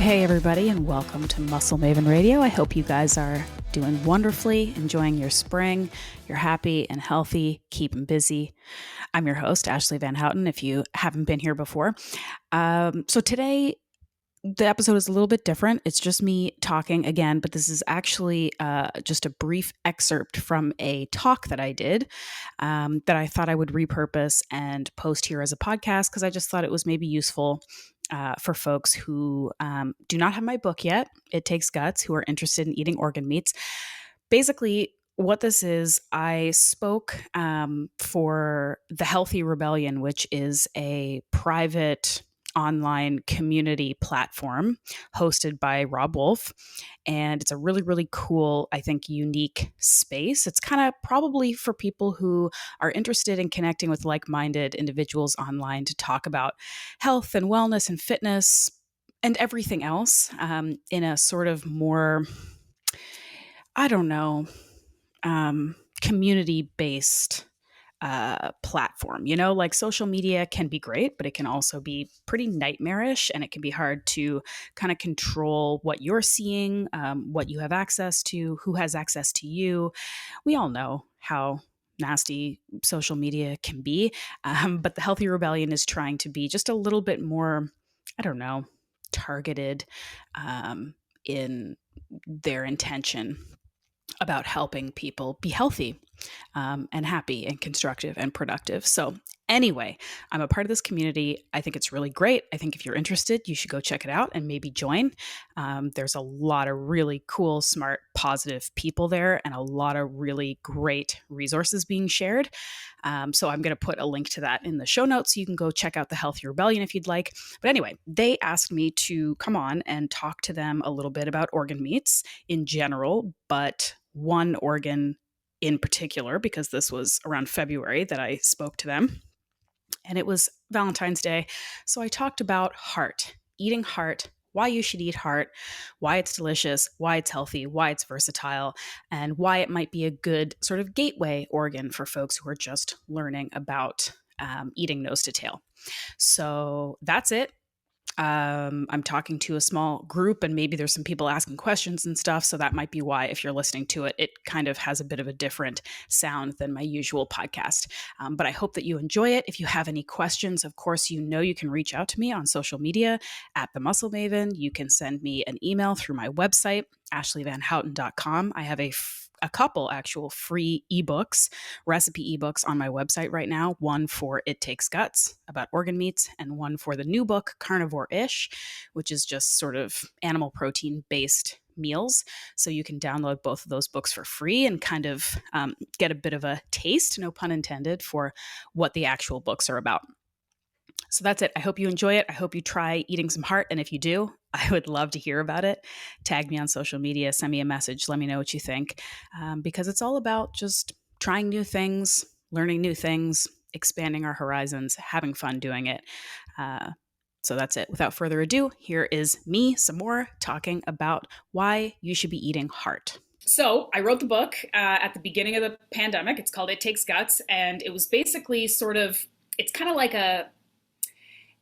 Hey everybody, and welcome to Muscle Maven Radio. I hope you guys are doing wonderfully, enjoying your spring. You're happy and healthy, keeping busy. I'm your host, Ashleigh Van Houten, if you haven't been here before. So today, the episode is a little bit different. It's just me talking again, but this is actually just a brief excerpt from a talk that I did that I thought I would repurpose and post here as a podcast because I just thought it was maybe useful for folks who do not have my book yet, It Takes Guts, who are interested in eating organ meats. Basically, what this is, I spoke for the Healthy Rebellion, which is a private online community platform hosted by Robb Wolf. And it's a really, really cool, I think, unique space. It's kind of probably for people who are interested in connecting with like-minded individuals online to talk about health and wellness and fitness and everything else in a sort of more, I don't know, community-based platform. You know, like social media can be great, but it can also be pretty nightmarish, and it can be hard to kind of control what you're seeing, what you have access to, who has access to you. We all know how nasty social media can be, but the Healthy Rebellion is trying to be just a little bit more, I don't know, targeted in their intention about helping people be healthy and happy and constructive and productive. So anyway, I'm a part of this community. I think it's really great. I think if you're interested, you should go check it out and maybe join. There's a lot of really cool, smart, positive people there and a lot of really great resources being shared. So I'm going to put a link to that in the show notes so you can go check out the Healthy Rebellion if you'd like. But anyway, they asked me to come on and talk to them a little bit about organ meats in general, but one organ in particular, because this was around February that I spoke to them, and it was Valentine's Day. So I talked about heart, eating heart, why you should eat heart, why it's delicious, why it's healthy, why it's versatile, and why it might be a good sort of gateway organ for folks who are just learning about eating nose to tail. So that's it. I'm talking to a small group, and maybe there's some people asking questions and stuff. So that might be why, if you're listening to it, it kind of has a bit of a different sound than my usual podcast. But I hope that you enjoy it. If you have any questions, of course, you know you can reach out to me on social media at The Muscle Maven. You can send me an email through my website, ashleighvanhouten.com. I have a couple actual free ebooks, recipe ebooks on my website right now. One for It Takes Guts about organ meats, and one for the new book, Carnivore-ish, which is just sort of animal protein based meals. So you can download both of those books for free and kind of get a bit of a taste, no pun intended, for what the actual books are about. So that's it. I hope you enjoy it. I hope you try eating some heart. And if you do, I would love to hear about it. Tag me on social media, send me a message, let me know what you think. Because it's all about just trying new things, learning new things, expanding our horizons, having fun doing it. So that's it. Without further ado, here is me some more talking about why you should be eating heart. So I wrote the book at the beginning of the pandemic. It's called It Takes Guts. And it was basically sort of, it's kind of like a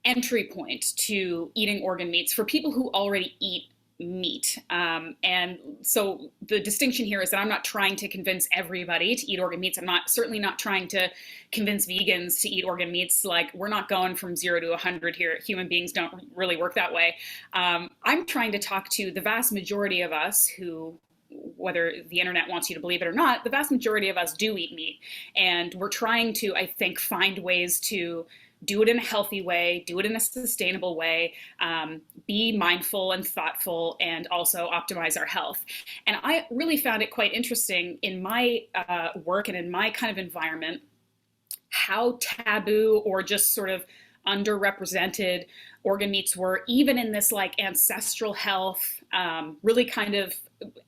entry point to eating organ meats for people who already eat meat. And so the distinction here is that I'm not trying to convince everybody to eat organ meats. I'm certainly not trying to convince vegans to eat organ meats. Like, we're not going from 0 to 100 here. Human beings don't really work that way. I'm trying to talk to the vast majority of us who, whether the internet wants you to believe it or not, the vast majority of us do eat meat. And we're trying to, I think, find ways to do it in a healthy way, do it in a sustainable way, be mindful and thoughtful, and also optimize our health. And I really found it quite interesting in my work and in my kind of environment, how taboo or just sort of underrepresented organ meats were, even in this like ancestral health, really kind of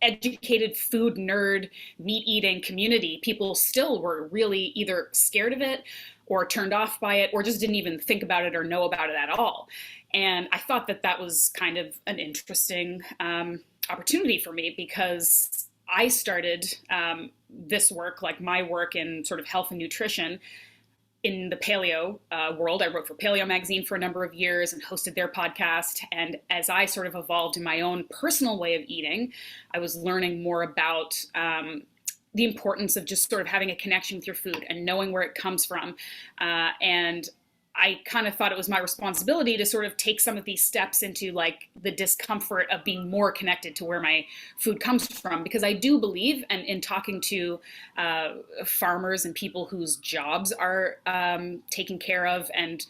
educated food nerd meat eating community. People still were really either scared of it or turned off by it, or just didn't even think about it or know about it at all. And I thought that that was kind of an interesting opportunity for me, because I started this work, like my work in sort of health and nutrition, in the paleo world. I wrote for Paleo Magazine for a number of years and hosted their podcast. And as I sort of evolved in my own personal way of eating, I was learning more about the importance of just sort of having a connection with your food and knowing where it comes from. And I kind of thought it was my responsibility to sort of take some of these steps into like the discomfort of being more connected to where my food comes from, because I do believe, and in talking to farmers and people whose jobs are taking care of and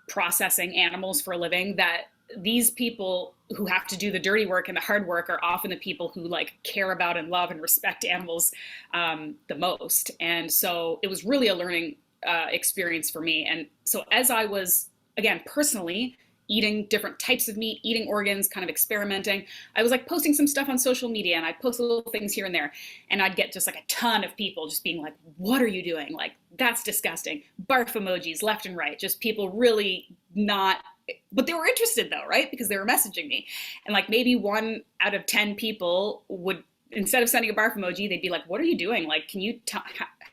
processing animals for a living, that these people who have to do the dirty work and the hard work are often the people who like care about and love and respect animals the most. And so it was really a learning experience for me. And so as I was, again, personally eating different types of meat, eating organs, kind of experimenting, I was like posting some stuff on social media, and I'd post little things here and there. And I'd get just like a ton of people just being like, what are you doing? Like, that's disgusting. Barf emojis left and right, just people really not, but they were interested though, right? Because they were messaging me. And like maybe 1 out of 10 people would, instead of sending a barf emoji, they'd be like, what are you doing? Like, can you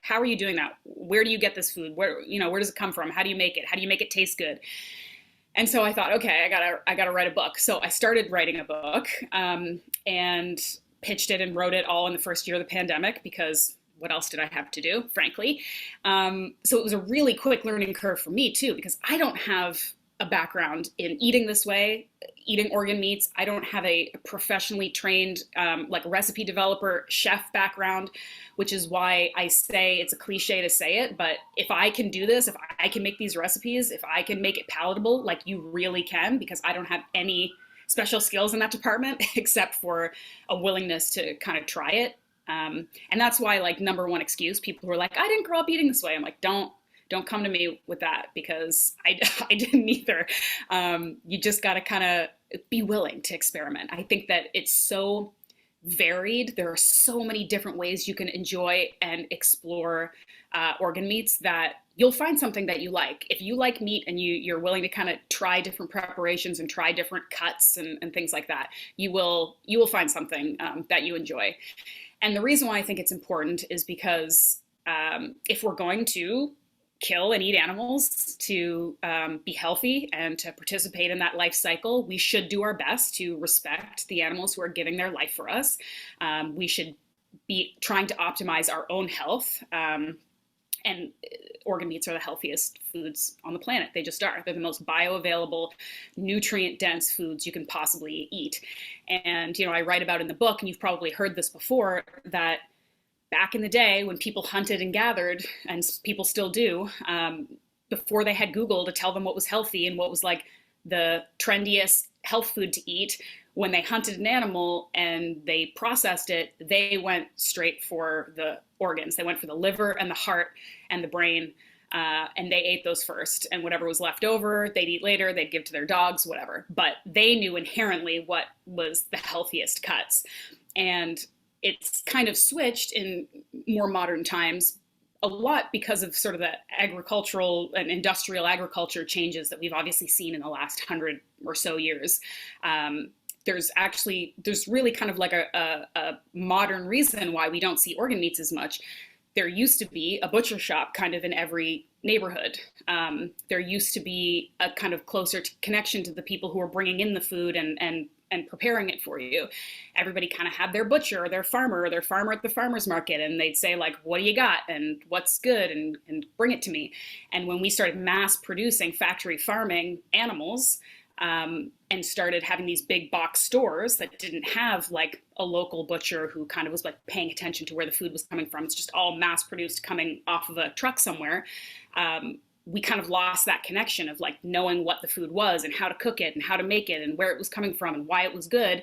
how are you doing that? Where do you get this food? Where does it come from? How do you make it? How do you make it taste good? And so I thought, okay, I gotta write a book. So I started writing a book and pitched it and wrote it all in the first year of the pandemic, because what else did I have to do, frankly? So it was a really quick learning curve for me too, because I don't have a background in eating this way, eating organ meats. I don't have a professionally trained like recipe developer, chef background, which is why I say it's a cliche to say it, but if I can do this, if I can make these recipes, if I can make it palatable, like you really can, because I don't have any special skills in that department except for a willingness to kind of try it. And that's why, like, number one excuse, people who are like, I didn't grow up eating this way. I'm like, don't come to me with that, because I didn't either. You just got to kind of be willing to experiment. I think that it's so varied. There are so many different ways you can enjoy and explore organ meats that you'll find something that you like. If you like meat and you're willing to kind of try different preparations and try different cuts and things like that, you will find something that you enjoy. And the reason why I think it's important is because if we're going to kill and eat animals to be healthy and to participate in that life cycle, we should do our best to respect the animals who are giving their life for us. We should be trying to optimize our own health. And organ meats are the healthiest foods on the planet. They just are. They're the most bioavailable, nutrient-dense foods you can possibly eat. And, I write about in the book, and you've probably heard this before, that back in the day when people hunted and gathered, and people still do, before they had Google to tell them what was healthy and what was like the trendiest health food to eat, when they hunted an animal and they processed it, they went straight for the organs. They went for the liver and the heart and the brain, and they ate those first. And whatever was left over, they'd eat later, they'd give to their dogs, whatever. But they knew inherently what was the healthiest cuts. And it's kind of switched in more modern times, a lot because of sort of the agricultural and industrial agriculture changes that we've obviously seen in the last 100 or so years. There's really kind of like a modern reason why we don't see organ meats as much. There used to be a butcher shop kind of in every neighborhood. There used to be a kind of closer connection to the people who were bringing in the food and preparing it for you. Everybody kind of had their butcher or their farmer at the farmer's market, and they'd say like, what do you got and what's good, and bring it to me. And when we started mass producing factory farming animals, and started having these big box stores that didn't have like a local butcher who kind of was like paying attention to where the food was coming from, it's just all mass produced coming off of a truck somewhere, we kind of lost that connection of like knowing what the food was and how to cook it and how to make it and where it was coming from and why it was good.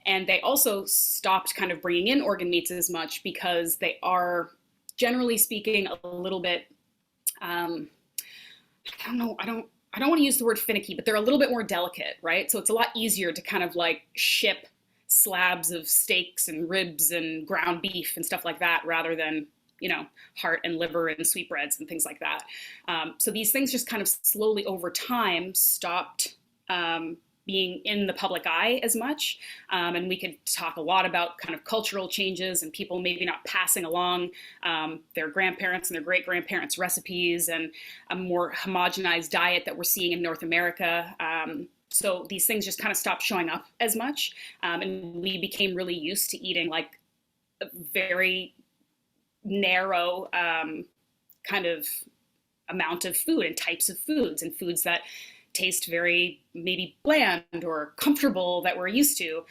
And they also stopped kind of bringing in organ meats as much because they are, generally speaking, a little bit, I don't want to use the word finicky, but they're a little bit more delicate, right? So it's a lot easier to kind of like ship slabs of steaks and ribs and ground beef and stuff like that rather than, heart and liver and sweetbreads and things like that. So these things just kind of slowly over time stopped being in the public eye as much. And we could talk a lot about kind of cultural changes and people maybe not passing along their grandparents and their great grandparents' recipes, and a more homogenized diet that we're seeing in North America. So these things just kind of stopped showing up as much. And we became really used to eating like a very narrow kind of amount of food and types of foods, and foods that taste very maybe bland or comfortable that we're used to.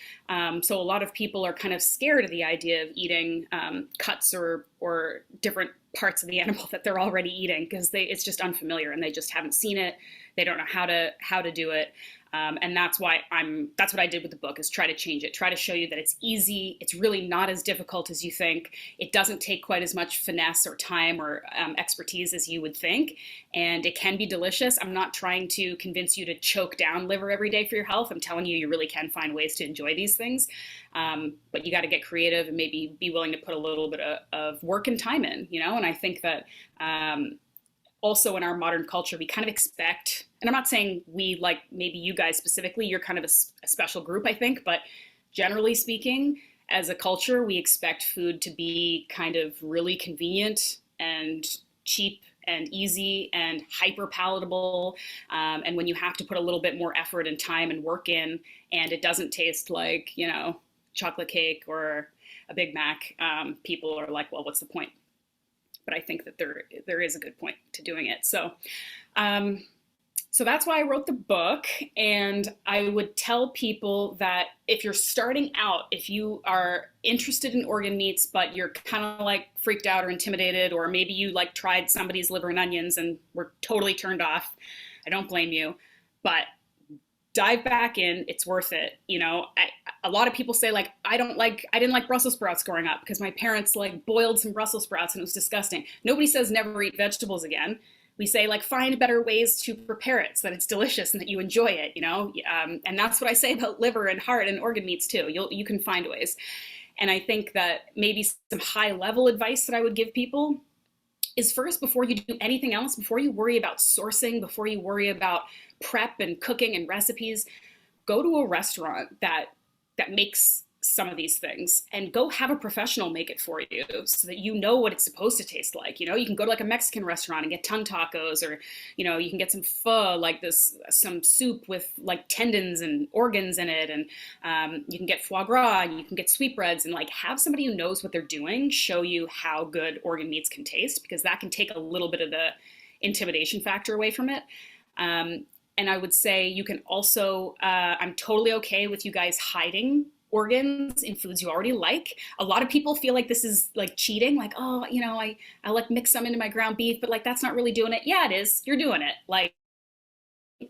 So a lot of people are kind of scared of the idea of eating cuts or different parts of the animal that they're already eating, because it's just unfamiliar and they just haven't seen it. They don't know how to do it. And that's what I did with the book, is try to change it, try to show you that it's easy. It's really not as difficult as you think. It doesn't take quite as much finesse or time or expertise as you would think. And it can be delicious. I'm not trying to convince you to choke down liver every day for your health. I'm telling you, you really can find ways to enjoy these things. But you got to get creative and maybe be willing to put a little bit of work and time in, And I think that also in our modern culture, we kind of expect, and I'm not saying we, like maybe you guys specifically, you're kind of a special group, I think, but generally speaking, as a culture, we expect food to be kind of really convenient and cheap and easy and hyper palatable. And when you have to put a little bit more effort and time and work in, and it doesn't taste like, chocolate cake or a Big Mac, people are like, well, what's the point? But I think that there is a good point to doing it. So that's why I wrote the book. And I would tell people that if you're starting out, if you are interested in organ meats, but you're kind of like freaked out or intimidated, or maybe you like tried somebody's liver and onions and were totally turned off, I don't blame you, but dive back in. It's worth it. A lot of people say like, I didn't like Brussels sprouts growing up because my parents like boiled some Brussels sprouts and it was disgusting. Nobody says never eat vegetables again. We say like, find better ways to prepare it so that it's delicious and that you enjoy it, and that's what I say about liver and heart and organ meats too. You can find ways. And I think that maybe some high level advice that I would give people is, first, before you do anything else, before you worry about sourcing, before you worry about prep and cooking and recipes, go to a restaurant that makes some of these things, and go have a professional make it for you so that you know what it's supposed to taste like. You can go to like a Mexican restaurant and get tongue tacos, or you can get some pho, like some soup with like tendons and organs in it, and you can get foie gras, and you can get sweetbreads, and like have somebody who knows what they're doing show you how good organ meats can taste, because that can take a little bit of the intimidation factor away from it. And I would say you can also, I'm totally okay with you guys hiding organs in foods you already like. A lot of people feel like this is like cheating, like, oh, I like mix some into my ground beef, but like that's not really doing it. Yeah, it is. You're doing it. Like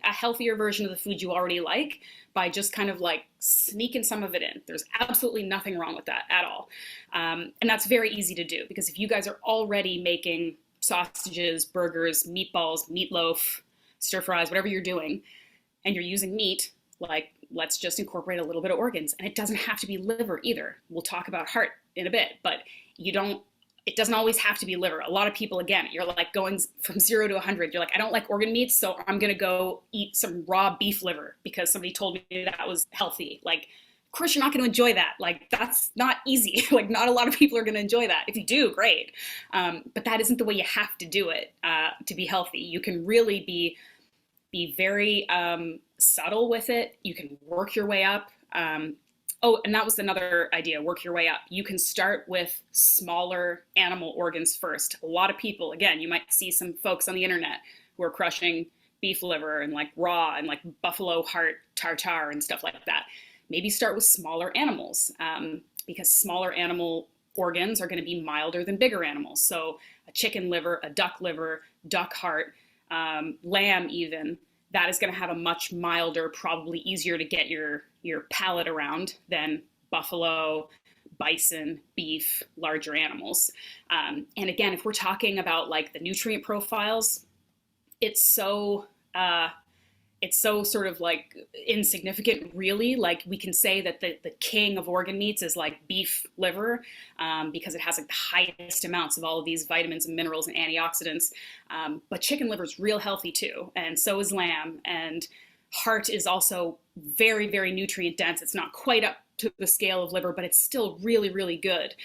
a healthier version of the food you already like by just kind of like sneaking some of it in. There's absolutely nothing wrong with that at all. And that's very easy to do, because if you guys are already making sausages, burgers, meatballs, meatloaf, stir fries, whatever you're doing, and you're using meat, like let's just incorporate a little bit of organs. And it doesn't have to be liver either. We'll talk about heart in a bit, but it doesn't always have to be liver. A lot of people, again, you're like going from 0 to 100. You're like, I don't like organ meats, so I'm going to go eat some raw beef liver because somebody told me that was healthy. Like, of course you're not going to enjoy that. Like, that's not easy. Like, not a lot of people are going to enjoy that. If you do, great. But that isn't the way you have to do it to be healthy. You can really be very subtle with it. You can work your way up. And that was another idea, work your way up. You can start with smaller animal organs first. A lot of people, again, you might see some folks on the internet who are crushing beef liver and like raw and like buffalo heart tartare and stuff like that. Maybe start with smaller animals, because smaller animal organs are going to be milder than bigger animals. So a chicken liver, a duck liver, duck heart, lamb even, that is going to have a much milder, probably easier to get your palate around than buffalo, bison, beef, larger animals. And again, if we're talking about like the nutrient profiles, it's so sort of like insignificant, really. Like we can say that the king of organ meats is like beef liver, because it has like the highest amounts of all of these vitamins and minerals and antioxidants. But chicken liver is real healthy too, and so is lamb. And Heart is also very, very nutrient dense. It's not quite up to the scale of liver, but it's still really, really good.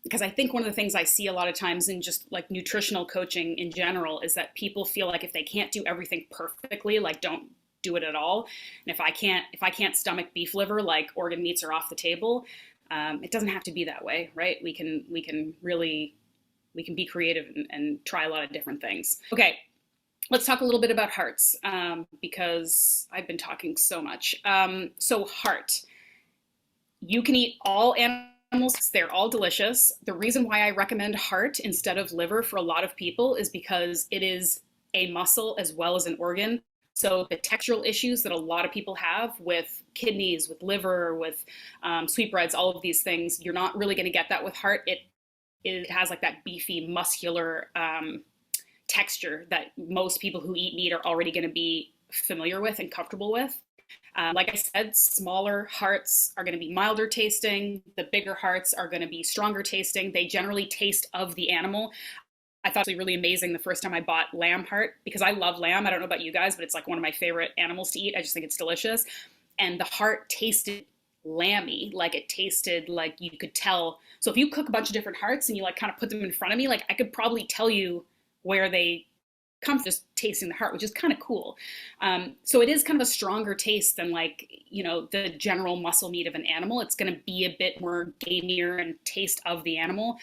Because I think one of the things I see a lot of times in just like nutritional coaching in general is that people feel like if they can't do everything perfectly, like don't do it at all. And if I can't stomach beef liver, like organ meats are off the table. It doesn't have to be that way, right? We can be creative and try a lot of different things. Okay, let's talk a little bit about hearts, because I've been talking so much. So heart, you can eat all animals. They're all delicious. The reason why I recommend heart instead of liver for a lot of people is because it is a muscle as well as an organ. So the textural issues that a lot of people have with kidneys, with liver, with sweetbreads, all of these things, you're not really going to get that with heart. It has like that beefy, muscular texture that most people who eat meat are already going to be familiar with and comfortable with. Like I said, smaller hearts are going to be milder tasting. The bigger hearts are going to be stronger tasting. They generally taste of the animal. I thought it was really amazing the first time I bought lamb heart, because I love lamb. I don't know about you guys, but it's like one of my favorite animals to eat. I just think it's delicious. And the heart tasted lamby, like it tasted like you could tell. So if you cook a bunch of different hearts and you like kind of put them in front of me, like I could probably tell you where they come from just tasting the heart, which is kind of cool. So it is kind of a stronger taste than like, the general muscle meat of an animal. It's going to be a bit more gamier and taste of the animal,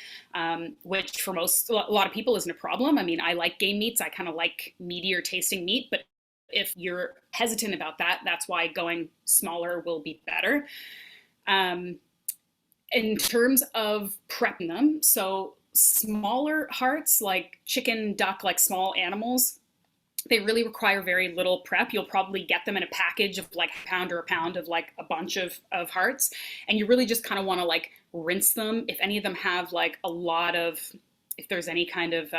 which for a lot of people isn't a problem. I mean, I like game meats. I kind of like meatier tasting meat, but if you're hesitant about that, that's why going smaller will be better. In terms of prepping them, so smaller hearts like chicken, duck, like small animals, they really require very little prep. You'll probably get them in a package of like a pound or a pound of like a bunch of hearts. And you really just kind of want to like rinse them. If any of them have like if there's any kind of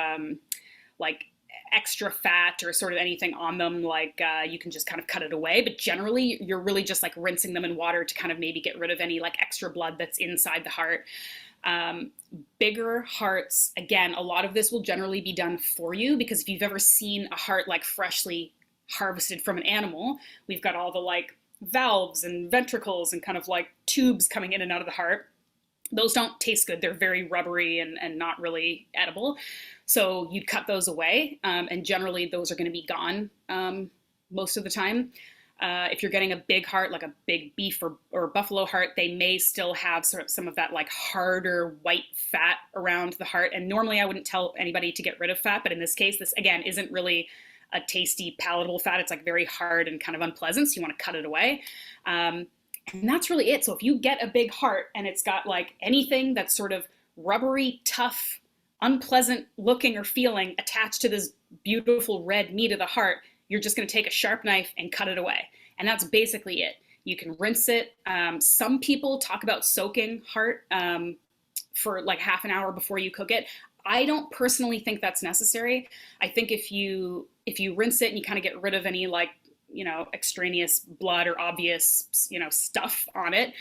like extra fat or sort of anything on them, like you can just kind of cut it away. But generally, you're really just like rinsing them in water to kind of maybe get rid of any like extra blood that's inside the heart. Bigger hearts, again, a lot of this will generally be done for you, because if you've ever seen a heart like freshly harvested from an animal, we've got all the like valves and ventricles and kind of like tubes coming in and out of the heart. Those don't taste good. They're very rubbery and not really edible. So you'd cut those away, and generally those are going to be gone most of the time. If you're getting a big heart, like a big beef or buffalo heart, they may still have sort of some of that like harder white fat around the heart. And normally I wouldn't tell anybody to get rid of fat, but in this case, this again isn't really a tasty, palatable fat. It's like very hard and kind of unpleasant, so you want to cut it away. And that's really it. So if you get a big heart and it's got like anything that's sort of rubbery, tough, unpleasant looking or feeling attached to this beautiful red meat of the heart, you're just going to take a sharp knife and cut it away. And that's basically it. You can rinse it. Some people talk about soaking heart for like half an hour before you cook it. I don't personally think that's necessary. I think if you rinse it and you kind of get rid of any like, extraneous blood or obvious, stuff on it,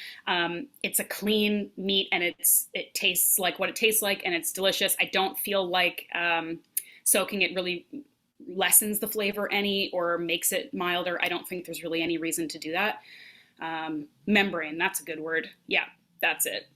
it's a clean meat and it tastes like what it tastes like and it's delicious. I don't feel like soaking it really lessens the flavor any or makes it milder. I don't think there's really any reason to do that. Membrane, that's a good word. Yeah, that's it.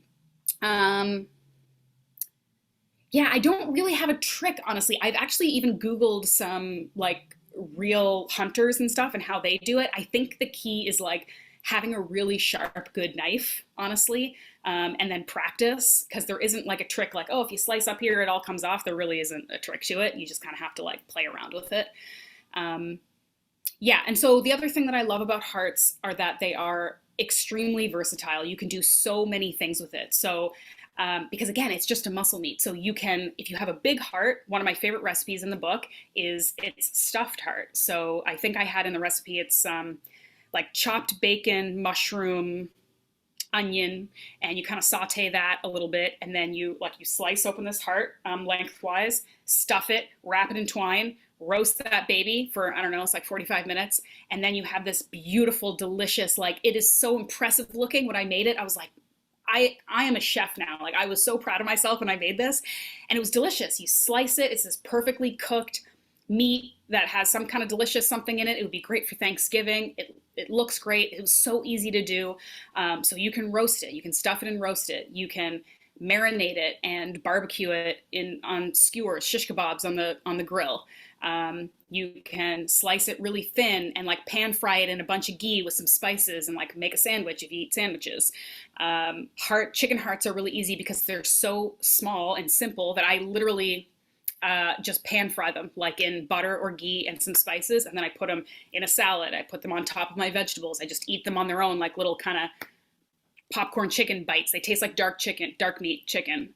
Yeah, I don't really have a trick, honestly. I've actually even Googled some like real hunters and stuff and how they do it. I think the key is like having a really sharp, good knife, honestly, and then practice, because there isn't like a trick like, oh, if you slice up here, it all comes off. There really isn't a trick to it. You just kind of have to like play around with it. Yeah, and so the other thing that I love about hearts are that they are extremely versatile. You can do so many things with it. So because again, it's just a muscle meat. So you can, if you have a big heart, one of my favorite recipes in the book is it's stuffed heart. So I think I had in the recipe, it's like chopped bacon, mushroom, onion, and you kind of saute that a little bit. And then you slice open this heart lengthwise, stuff it, wrap it in twine, roast that baby for, I don't know, it's like 45 minutes. And then you have this beautiful, delicious, like it is so impressive looking. When I made it, I was like, I am a chef now. Like I was so proud of myself when I made this, and it was delicious. You slice it, it's this perfectly cooked, meat that has some kind of delicious something in it. It would be great for Thanksgiving. It looks great. It was so easy to do. So you can roast it. You can stuff it and roast it. You can marinate it and barbecue it on skewers, shish kebabs on the grill. You can slice it really thin and like pan fry it in a bunch of ghee with some spices and like make a sandwich if you eat sandwiches. Chicken hearts are really easy because they're so small and simple that I literally just pan fry them like in butter or ghee and some spices, and then I put them in a salad. I put them on top of my vegetables. I just eat them on their own like little kind of popcorn chicken bites. They taste like dark meat chicken.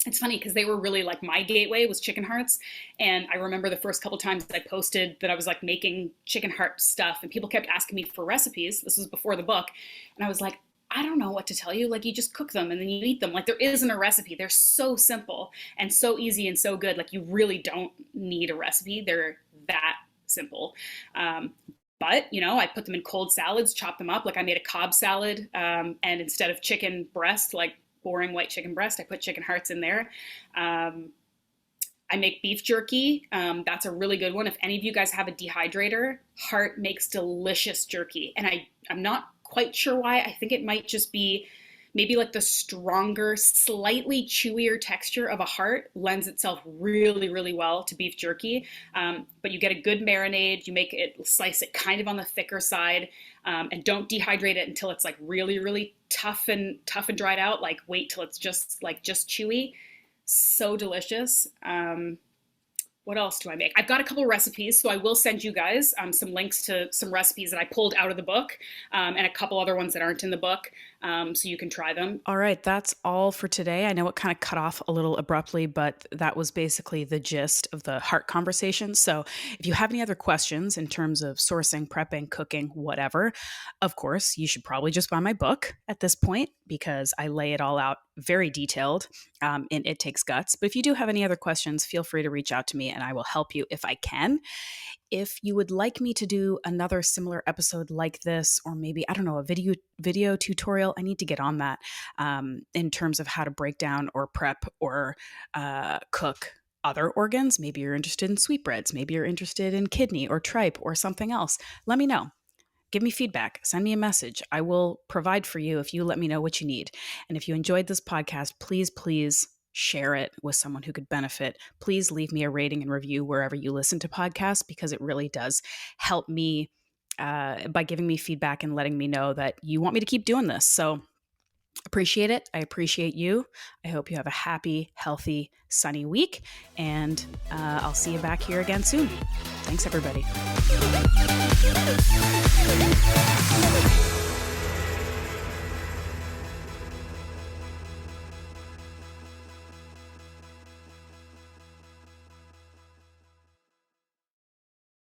It's funny because they were really like my gateway was chicken hearts. And I remember the first couple times that I posted that I was like making chicken heart stuff and people kept asking me for recipes. This was before the book. And I was like, I don't know what to tell you. Like, you just cook them and then you eat them. Like, there isn't a recipe. They're so simple and so easy and so good. Like, you really don't need a recipe. They're that simple. But, you know, I put them in cold salads, chop them up. Like, I made a Cobb salad, and instead of chicken breast, like boring white chicken breast, I put chicken hearts in there. I make beef jerky. That's a really good one. If any of you guys have a dehydrator, Heart makes delicious jerky. And I'm not quite sure why. I think it might just be maybe like the stronger, slightly chewier texture of a Heart lends itself really, really well to beef jerky. But you get a good marinade, slice it kind of on the thicker side, and don't dehydrate it until it's like really, really tough and dried out. Like, wait till it's just chewy. So delicious. What else do I make? I've got a couple recipes, so I will send you guys some links to some recipes that I pulled out of the book, and a couple other ones that aren't in the book, so you can try them. All right, that's all for today. I know it kind of cut off a little abruptly, but that was basically the gist of the Heart conversation. So if you have any other questions in terms of sourcing, prepping, cooking, whatever, of course, you should probably just buy my book at this point because I lay it all out very detailed, and it takes guts. But if you do have any other questions, feel free to reach out to me and I will help you if I can. If you would like me to do another similar episode like this, or maybe, I don't know, a video tutorial, I need to get on that in terms of how to break down or prep or cook other organs. Maybe you're interested in sweetbreads. Maybe you're interested in kidney or tripe or something else. Let me know. Give me feedback. Send me a message. I will provide for you if you let me know what you need. And if you enjoyed this podcast, please share it with someone who could benefit. Please leave me a rating and review wherever you listen to podcasts, because it really does help me by giving me feedback and letting me know that you want me to keep doing this. So appreciate it. I appreciate you. I hope you have a happy, healthy, sunny week. And I'll see you back here again soon. Thanks, everybody.